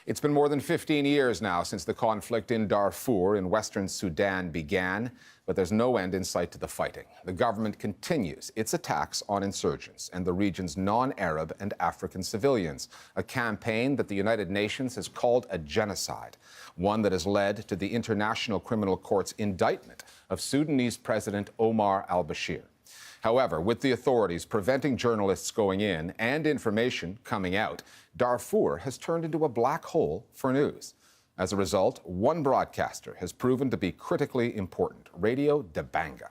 It's been more than 15 years now since the conflict in Darfur in western Sudan began, but there's no end in sight to the fighting. The government continues its attacks on insurgents and the region's non-Arab and African civilians, a campaign that the United Nations has called a genocide, one that has led to the International Criminal Court's indictment of Sudanese President Omar al-Bashir. However, with the authorities preventing journalists going in and information coming out, Darfur has turned into a black hole for news. As a result, one broadcaster has proven to be critically important, Radio Debnqa.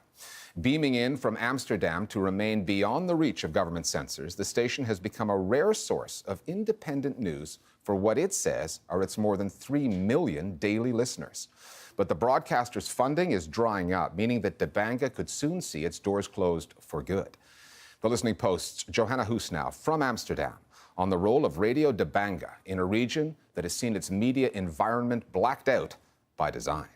Beaming in from Amsterdam to remain beyond the reach of government censors, the station has become a rare source of independent news for what it says are its more than 3 million daily listeners. But the broadcaster's funding is drying up, meaning that Debnqa could soon see its doors closed for good. The Listening Post's Johanna Husnow from Amsterdam on the role of Radio Debnqa in a region that has seen its media environment blacked out by design.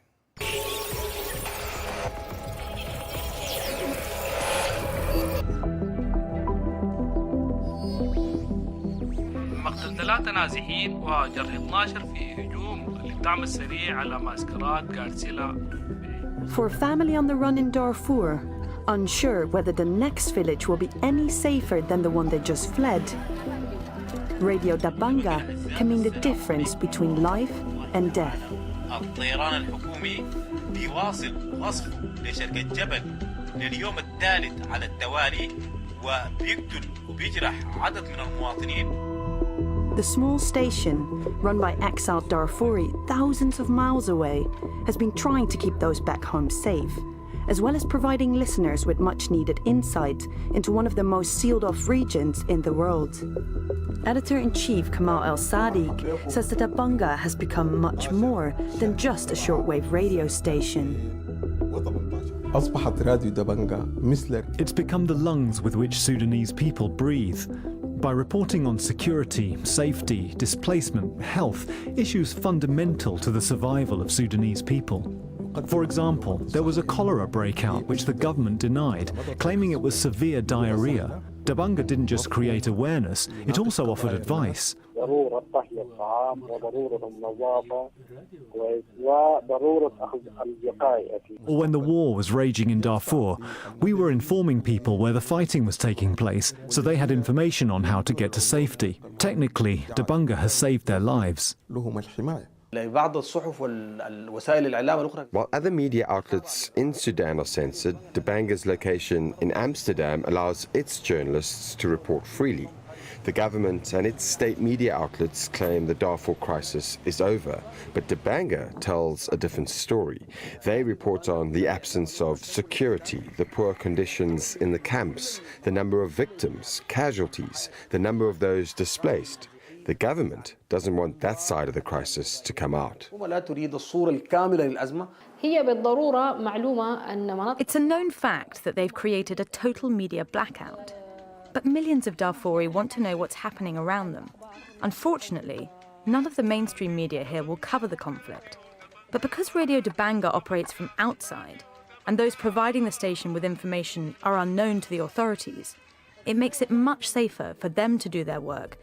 مقتل 3 نازحين وجرح 12 في هجوم للدعم السريع على معسكرات غارسيلا. For a family on the run in Darfur, unsure whether the next village will be any safer than the one they just fled, Radio Debnqa can mean the difference between life and death. الطيران الحكومي بيواصل قصفه لشركة جبل لليوم الثالث على التوالي وبيقتل وبيجرح عدد من المواطنين. The small station, run by exiled Darfuri thousands of miles away, has been trying to keep those back home safe, as well as providing listeners with much-needed insight into one of the most sealed-off regions in the world. Editor-in-chief Kamal El-Sadiq says that Debnqa has become much more than just a shortwave radio station. It's become the lungs with which Sudanese people breathe. By reporting on security, safety, displacement, health, issues fundamental to the survival of Sudanese people. For example, there was a cholera breakout which the government denied, claiming it was severe diarrhea. Debnqa didn't just create awareness, it also offered advice. Or when the war was raging in Darfur, we were informing people where the fighting was taking place, so they had information on how to get to safety. Technically, Debnqa has saved their lives. While other media outlets in Sudan are censored, Debnqa's location in Amsterdam allows its journalists to report freely. The government and its state media outlets claim the Darfur crisis is over, but Debnqa tells a different story. They report on the absence of security, the poor conditions in the camps, the number of victims, casualties, the number of those displaced. The government doesn't want that side of the crisis to come out. It's a known fact that they've created a total media blackout. But millions of Darfuri want to know what's happening around them. Unfortunately, none of the mainstream media here will cover the conflict. But because Radio Debnqa operates from outside, and those providing the station with information are unknown to the authorities, it makes it much safer for them to do their work.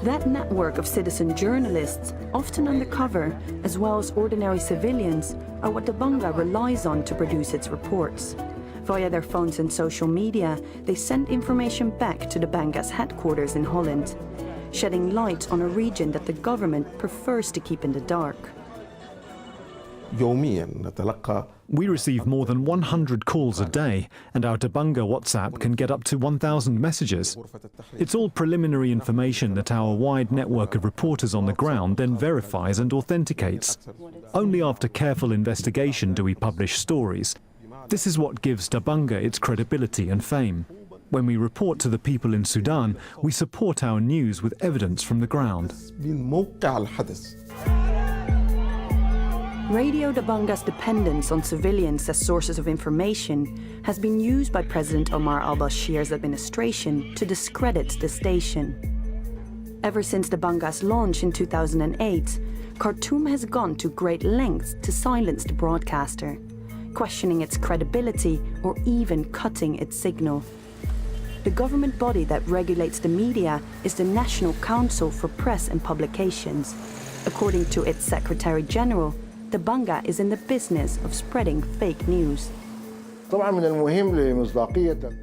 That network of citizen journalists, often undercover, as well as ordinary civilians, are what Debnqa relies on to produce its reports. Via their phones and social media, they send information back to Debnqa's headquarters in Holland, shedding light on a region that the government prefers to keep in the dark. We receive more than 100 calls a day, and our Debnqa WhatsApp can get up to 1,000 messages. It's all preliminary information that our wide network of reporters on the ground then verifies and authenticates. Only after careful investigation do we publish stories. This is what gives Debnqa its credibility and fame. When we report to the people in Sudan, we support our news with evidence from the ground. Radio Debnqa's dependence on civilians as sources of information has been used by President Omar al-Bashir's administration to discredit the station. Ever since Debnqa's launch in 2008, Khartoum has gone to great lengths to silence the broadcaster, questioning its credibility or even cutting its signal. The government body that regulates the media is the National Council for Press and Publications. According to its Secretary General, Debnqa is in the business of spreading fake news.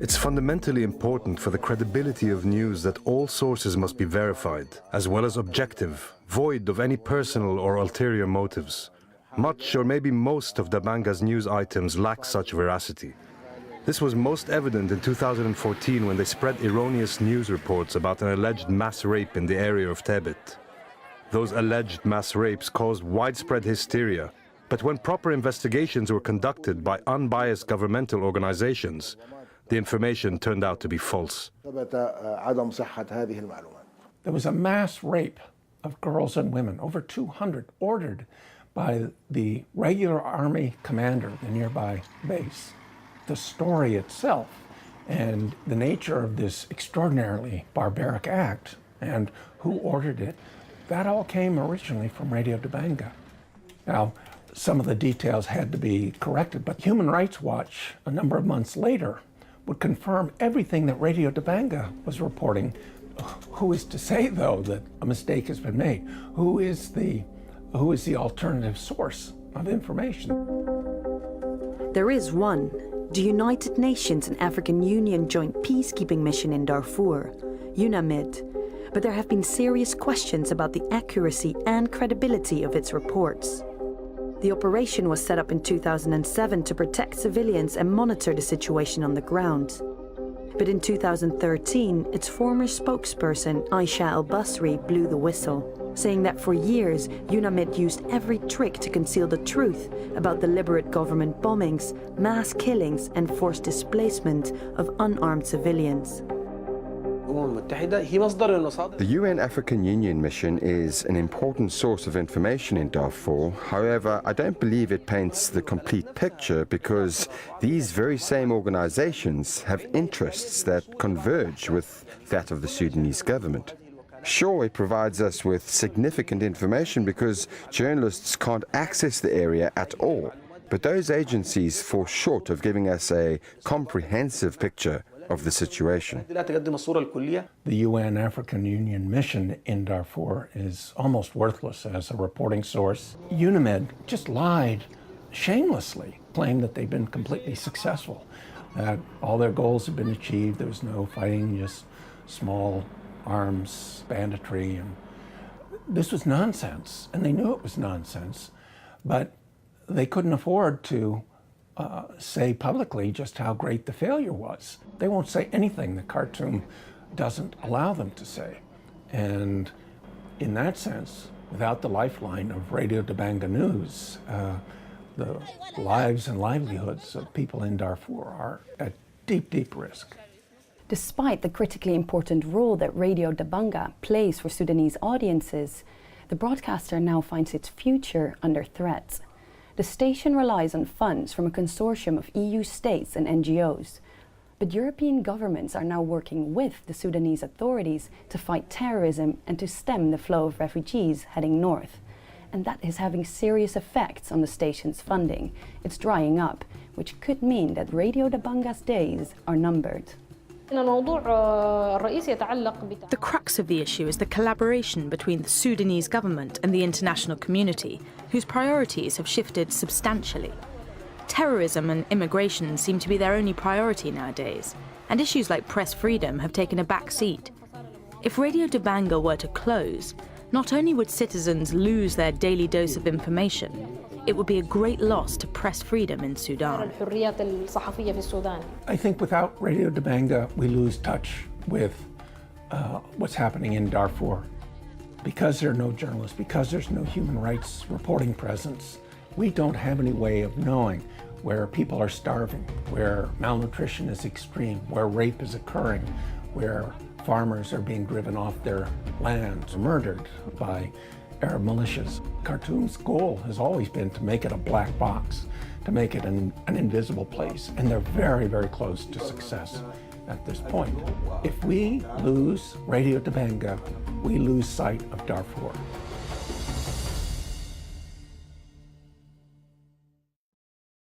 It's fundamentally important for the credibility of news that all sources must be verified, as well as objective, void of any personal or ulterior motives. Much or maybe most of Debnqa's news items lack such veracity. This was most evident in 2014 when they spread erroneous news reports about an alleged mass rape in the area of Tebet. Those alleged mass rapes caused widespread hysteria, but when proper investigations were conducted by unbiased governmental organizations, the information turned out to be false. There was a mass rape of girls and women, over 200, ordered by the regular army commander of the nearby base. The story itself and the nature of this extraordinarily barbaric act and who ordered it, that all came originally from Radio Debnqa. Now, some of the details had to be corrected, but Human Rights Watch, a number of months later, would confirm everything that Radio Debnqa was reporting. Who is to say, though, that a mistake has been made? Who is the alternative source of information? There is one, the United Nations and African Union Joint Peacekeeping Mission in Darfur, UNAMID. But there have been serious questions about the accuracy and credibility of its reports. The operation was set up in 2007 to protect civilians and monitor the situation on the ground. But in 2013, its former spokesperson, Aisha al-Basri, blew the whistle, saying that for years, UNAMID used every trick to conceal the truth about deliberate government bombings, mass killings, and forced displacement of unarmed civilians. The UN African Union mission is an important source of information in Darfur. However, I don't believe it paints the complete picture because these very same organizations have interests that converge with that of the Sudanese government. Sure, it provides us with significant information because journalists can't access the area at all. But those agencies fall short of giving us a comprehensive picture of the situation. The UN African Union mission in Darfur is almost worthless as a reporting source. UNAMID just lied shamelessly, claimed that they've been completely successful, that all their goals have been achieved, there was no fighting, just small arms banditry, and this was nonsense, and they knew it was nonsense, but they couldn't afford to say publicly just how great the failure was. They won't say anything that Khartoum doesn't allow them to say. And in that sense, without the lifeline of Radio Debnqa News, the lives and livelihoods of people in Darfur are at deep, deep risk. Despite the critically important role that Radio Debnqa plays for Sudanese audiences, the broadcaster now finds its future under threat. The station relies on funds from a consortium of EU states and NGOs. But European governments are now working with the Sudanese authorities to fight terrorism and to stem the flow of refugees heading north. And that is having serious effects on the station's funding. It's drying up, which could mean that Radio Debnqa's days are numbered. The crux of the issue is the collaboration between the Sudanese government and the international community, whose priorities have shifted substantially. Terrorism and immigration seem to be their only priority nowadays, and issues like press freedom have taken a back seat. If Radio Debnqa were to close, not only would citizens lose their daily dose of information, it would be a great loss to press freedom in Sudan. I think without Radio Debnqa, we lose touch with what's happening in Darfur. Because there are no journalists, because there's no human rights reporting presence, we don't have any way of knowing where people are starving, where malnutrition is extreme, where rape is occurring, where farmers are being driven off their lands, murdered by Arab militias. Khartoum's goal has always been to make it a black box, to make it an invisible place, and they're very, very close to success at this point. If we lose Radio Debnqa, we lose sight of Darfur.